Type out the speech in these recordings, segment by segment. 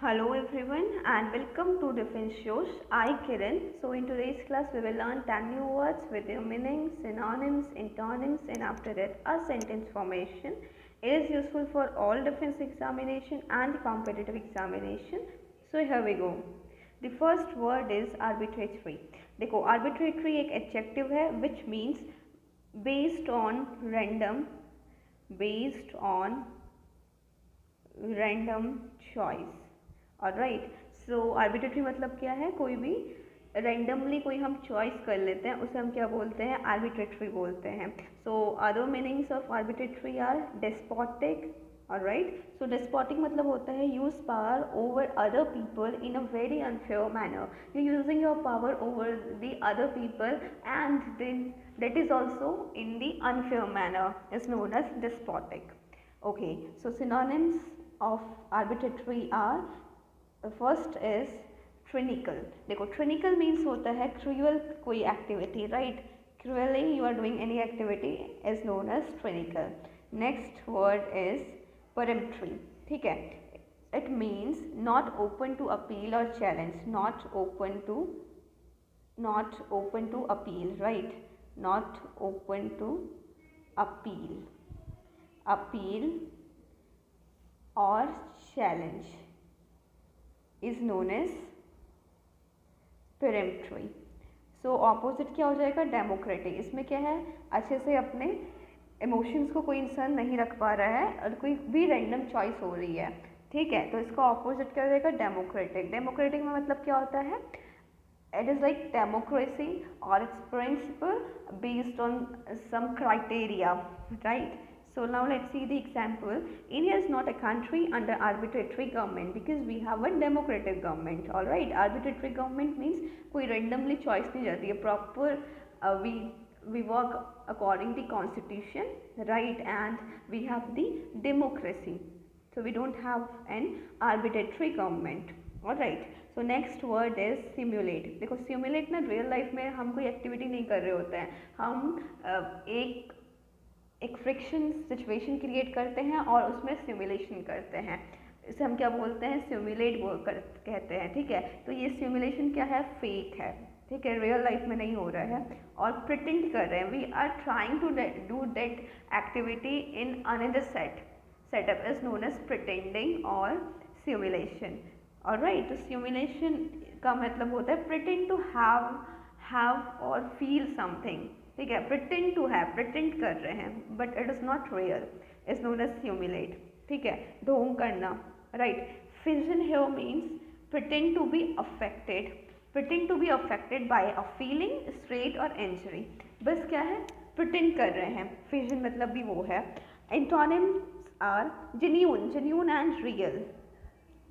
Hello everyone and welcome to Defense Shows. I Kiran. So in today's class we will learn 10 new words with their meanings, synonyms, antonyms and after that a sentence formation. It is useful for all defense examination and competitive examination. So here we go. The first word is arbitrary. देखो arbitrary एक adjective है which means based on random choice. Alright, so arbitrary मतलब क्या है, कोई भी randomly कोई हम चॉइस कर लेते हैं उसे हम क्या बोलते हैं, आर्बिट्रेटरी बोलते हैं. So other meanings of arbitrary are despotic. Alright, so despotic मतलब होता है use power over other people in a very unfair manner. You using your power over the other people and then that is also in the unfair manner is known as despotic. Okay, so synonyms of arbitrary are, first is tyrannical. देखो tyrannical means होता है cruel कोई activity, right. Cruelly you are doing any activity is known as tyrannical. Next word is peremptory. ठीक है, it means not open to appeal और challenge. Not open to appeal, right. Not open to appeal और challenge is known as peremptory. So opposite क्या हो जाएगा, democratic. इसमें क्या है, अच्छे से अपने इमोशंस को कोई इंसान नहीं रख पा रहा है और कोई भी रैंडम चॉइस हो रही है. ठीक है, तो इसका ऑपोजिट क्या हो जाएगा, डेमोक्रेटिक. डेमोक्रेटिक में मतलब क्या होता है, it is like democracy or its principle based on some criteria, right. So now let's see the example. India is not a country under arbitrary government because we have a democratic government. All right, arbitrary government means कोई randomly choice नहीं जाती है. Proper we work according to the constitution, right, and we have the democracy. So we don't have an arbitrary government. All right. So next word is simulate. देखो simulate ना real life में हम कोई activity नहीं कर रहे होते हैं, हम एक फ्रिक्शन सिचुएशन क्रिएट करते हैं और उसमें सिमुलेशन करते हैं. इसे हम क्या बोलते हैं, सिमुलेट कहते हैं. ठीक है, तो ये सिमुलेशन क्या है, फेक है. ठीक है, रियल लाइफ में नहीं हो रहा है और प्रिटेंड कर रहे हैं. We are trying to do that activity in another setup is known as pretending और सिमुलेशन. ऑलराइट, तो सिमुलेशन का मतलब होता है प्रिटेंड टू हैव और फील समथिंग. ठीक है, प्रिटेंड टू हैव, प्रिटेंड कर रहे हैं but it is not real, is known as simulate. ठीक है, ढोंग करना, right. Feign here means pretend to be affected by a feeling, straight और इंजरी. बस क्या है, प्रिटेंड कर रहे हैं. फिजन मतलब भी वो है. Antonyms are genuine and real,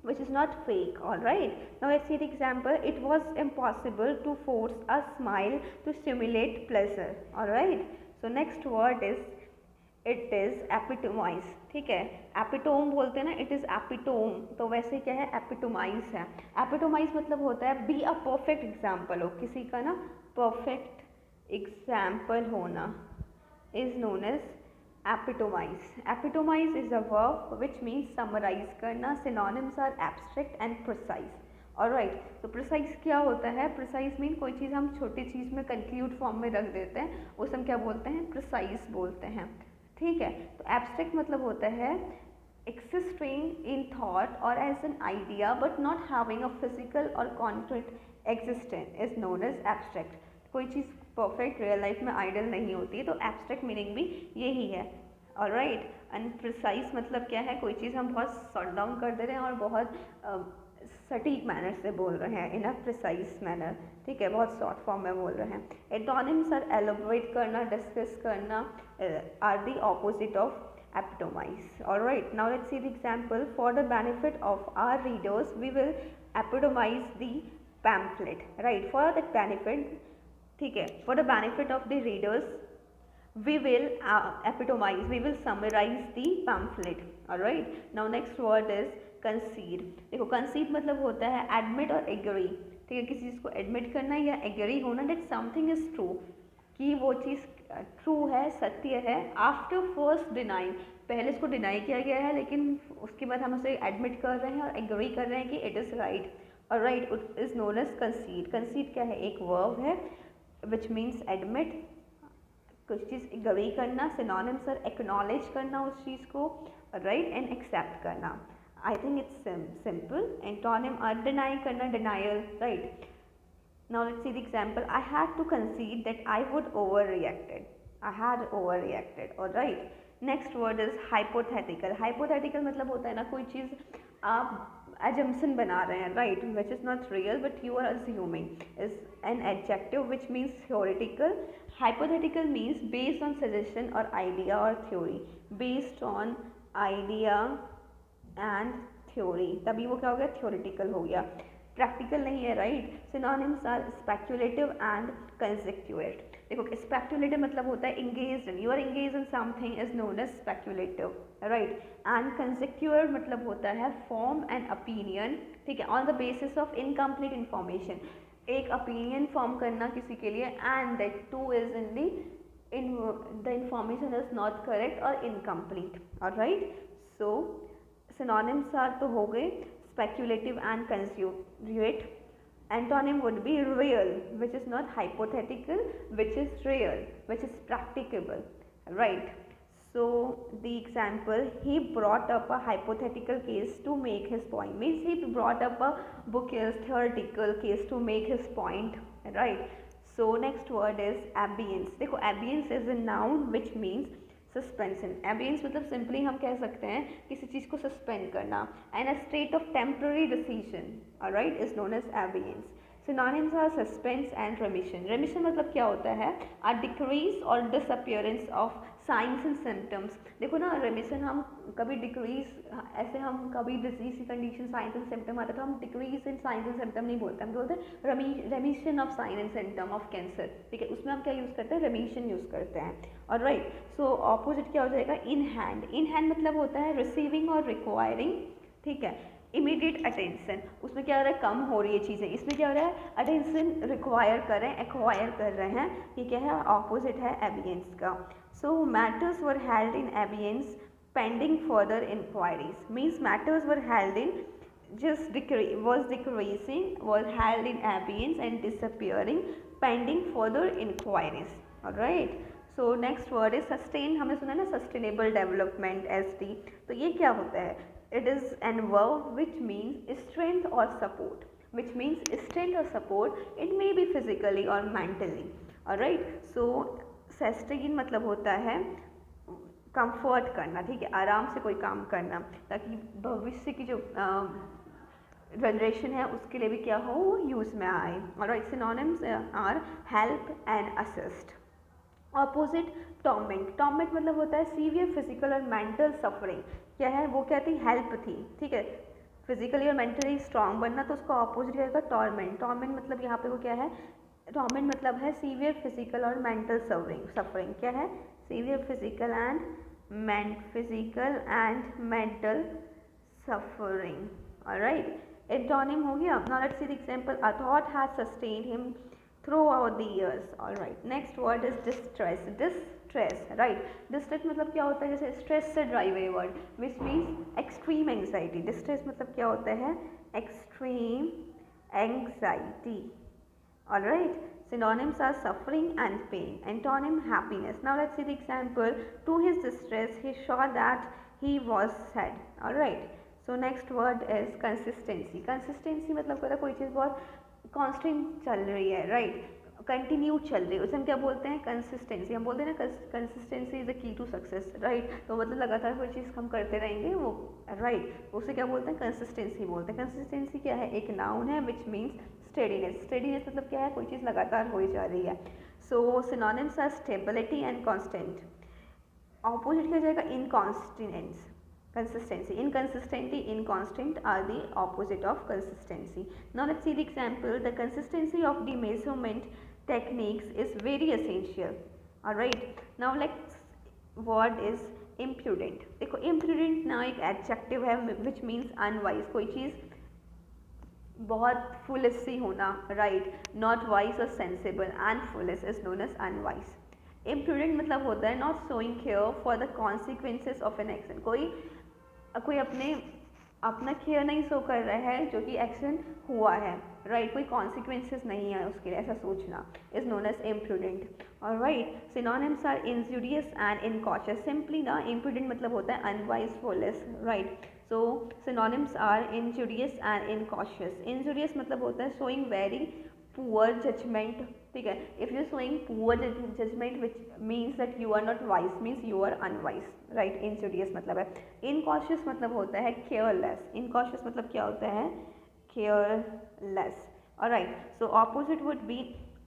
which is not fake. All right, now let's see the example. It was impossible to force a smile to stimulate pleasure. All right, so next word is, it is epitomize. ठीक है, epitome बोलते हैं ना, it is epitome, तो वैसे क्या है, एपिटोमाइज है. एपिटोमाइज मतलब होता है बी अ परफेक्ट एग्जाम्पल हो, किसी का ना परफेक्ट एग्जाम्पल होना is known as epitomize. Epitomize is a verb which means summarize करना. Synonyms are abstract and precise. Alright, so precise क्या होता है, precise mean कोई चीज़ हम छोटी चीज़ में conclude form में रख देते हैं, उसे हम क्या बोलते हैं, precise बोलते हैं. ठीक है, तो abstract मतलब होता है existing in thought or as an idea but not having a physical or concrete existence is known as abstract. कोई चीज़ परफेक्ट रियल लाइफ में आइडियल नहीं होती है, तो एब्स्ट्रैक्ट मीनिंग भी यही है. ऑलराइट, एंड प्रिसाइज मतलब क्या है, कोई चीज़ हम बहुत शॉर्ट डाउन कर दे रहे हैं और बहुत सटीक मैनर से बोल रहे हैं, इन अ प्रिसाइज मैनर. ठीक है, बहुत शॉर्ट फॉर्म में बोल रहे हैं. एंटोनिम्स आर एलोबरेट करना, डिस्कस करना, are the opposite of epitomize. Alright, now let's see the example. For the benefit of our readers, we will epitomize the pamphlet. Right, for the benefit, ठीक है, for the benefit of the readers, we will epitomize, we will summarize the pamphlet. Alright, now next word is concede. देखो concede मतलब होता है admit और agree. ठीक है, किसी चीज़ को admit करना या agree होना that something is true, कि वो चीज़ ट्रू है, सत्य है, आफ्टर फर्स्ट डिनाइंग, पहले इसको डिनाई किया गया है, लेकिन उसके बाद हम उसे एडमिट कर रहे हैं और एग्री कर रहे हैं कि इट इज़ राइट। और right is known as concede. Concede क्या है? एक वर्ब है विच मीन्स एडमिट, कुछ चीज़ एग्री करना। सिनोनिम्स आर एक्नॉलेज करना उस चीज़ को, राइट, एंड एक्सेप्ट करना। I think it's simple. Antonym are deny करना, denial, right. Now let's see the example. I had to concede that I would overreacted. I had overreacted. All right. Next word is hypothetical. Hypothetical मतलब होता है ना, कोई चीज़ आप assumption बना रहे हैं, right, which is not real but you are assuming. Is an adjective which means theoretical. Hypothetical means based on suggestion or idea or theory. Based on idea and theory. तभी वो क्या हो गया? Theoretical हो गया, प्रैक्टिकल नहीं है, right. Synonyms are speculative and conjecture. देखो स्पेक्युलेटिव मतलब होता है engage in, you are engage in something is known as speculative, right. And conjecture मतलब होता है फॉर्म एन ओपिनियन, ठीक है, on the basis of incomplete information. एक ओपिनियन फॉर्म करना किसी के लिए and that too is in the information is not correct और incomplete, alright. So synonyms are तो हो गए speculative and consummate. Antonym would be real, which is not hypothetical, which is real, which is practicable, right? So the example, he brought up a hypothetical case to make his point, means he brought up a book's theoretical case to make his point, right? So next word is abeyance. देखो abeyance is a noun which means suspension. Abeyance मतलब simply हम कह सकते हैं किसी चीज़ को suspend करना, and a state of temporary decision, alright, is known as abeyance. Synonyms are suspense and remission. Remission मतलब क्या होता है? अ डिक्रीज और disappearance of signs and symptoms. देखो ना, रेमिशन हम कभी डिक्रीज, ऐसे हम कभी डिजीज की कंडीशन साइंस एंड सिम्टम आता है तो हम decrease in science and symptom नहीं बोलते, हम बोलते हैं रेमिशन of sine and symptom of cancer, ठीक है, उसमें हम क्या यूज़ करते हैं? रेमिशन यूज़ करते हैं, और राइट। सो ऑपोजिट क्या हो जाएगा? In hand. इन हैंड मतलब होता है रिसीविंग और रिक्वायरिंग, ठीक है, इमीडिएट अटेंशन। उसमें क्या हो रहा है? कम हो रही है चीज़ें, इसमें क्या हो रहा है? अटेंशन रिक्वायर कर रहे हैं, एक्वायर कर रहे हैं, ये क्या है? ऑपोजिट है एबियंस का। So matters were held in abeyance pending further inquiries, means matters were held in just was decreasing, was held in abeyance and disappearing pending further inquiries, all right। So next word is sustain. हमने सुना ना sustainable development, SD। तो ये क्या होता है? It is an verb which means strength और support, which means strength और support. It may be physically और मेंटली, ऑलराइट। सो सस्टेन मतलब होता है कंफर्ट करना, ठीक है, आराम से कोई काम करना, ताकि भविष्य की जो जनरेशन है उसके लिए भी क्या हो, वो यूज़ में आए, alright. Synonyms are help and assist. Opposite torment. Torment मतलब होता है सीवियर फिजिकल और मेंटल सफरिंग। क्या है वो? क्या थी? हेल्प थी, ठीक है, फिजिकली और मेंटली स्ट्रांग बनना, तो उसका ऑपोजिट क्या होगा? टॉर्मेंट। टॉर्मेंट मतलब यहाँ पे वो क्या है? टॉर्मेंट मतलब है सीवियर फिजिकल और मेंटल सफरिंग। क्या है? Severe physical and mental suffering, alright. Antonym हो गया। Now let's see the example, a thought has sustained him throughout the years, all right। next word is distress। distress, right। distress मतलब क्या होता है? जैसे stress से drive हुए word, which means extreme anxiety। distress मतलब क्या होता है? extreme anxiety, all right। synonyms are suffering and pain। antonym happiness। now let's see the example, to his distress he saw that he was sad, all right। so next word is consistency। consistency मतलब क्या होता है? कोई चीज़ बहुत constant चल रही है, right, continue चल रही है, उसे हम क्या बोलते हैं? कंसिस्टेंसी। हम बोलते हैं ना consistency is the key to success, right. तो मतलब लगातार कोई चीज़ हम करते रहेंगे वो, राइट, उसे क्या बोलते हैं? कंसिस्टेंसी बोलते हैं। कंसिस्टेंसी क्या है? एक नाउन है विच मीन्स स्टेडीनेस। स्टेडीनेस मतलब क्या है? कोई चीज़ लगातार हो जा रही है। So synonyms are stability and constant. Opposite क्या जाएगा? इनकॉन्स्टिनेंस। consistency, inconsistency, inconstant are the opposite of consistency। now let's see the example, the consistency of the measurement techniques is very essential, all right। now next word is imprudent। देखो imprudent ना एक adjective है which means unwise, कोई चीज़ बहुत foolish सी होना, right, not wise or sensible, and foolish is known as unwise। Imprudent मतलब होता है not showing care for the consequences of an action. कोई कोई अपना केयर नहीं शो कर रहा है जो कि एक्शन हुआ है, राइट, कोई कॉन्सिक्वेंसेस नहीं है उसके लिए, ऐसा सोचना इज नोन एज इम्प्रूडेंट। और right, synonyms are injurious and incautious. Simply ना इम्प्रूडेंट मतलब होता है unwise, foolish, right. So synonyms are injurious and incautious. Injurious मतलब होता है शोइंग वेरी पुअर जजमेंट, ठीक है। If you showing poor judgement which means that you are not wise, means you are unwise, right. Injurious मतलब है। इनकॉशियस मतलब होता है केयरलेस। इनकॉशियस मतलब क्या होता है? Careless. Alright, so opposite would be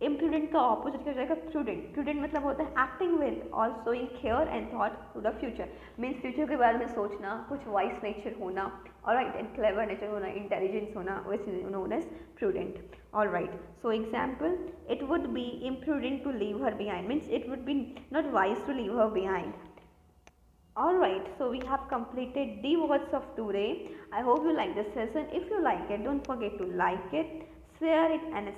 imprudent का ऑपोजिट क्या हो जाएगा? प्रूडेंट। प्रूडेंट मतलब होता है एक्टिंग विद और showing care and thought to the future, means future के बारे में सोचना, कुछ वाइज नेचर होना, ऑलराइट, एंड क्लेवर नेचर होना, इंटेलिजेंस होना, which is known as prudent. Alright, so example, it would be imprudent to leave her behind, means it would be not wise to leave her behind. Alright, so we have completed the words of today. I hope you like this session. If you like it, don't forget to like it, share it, and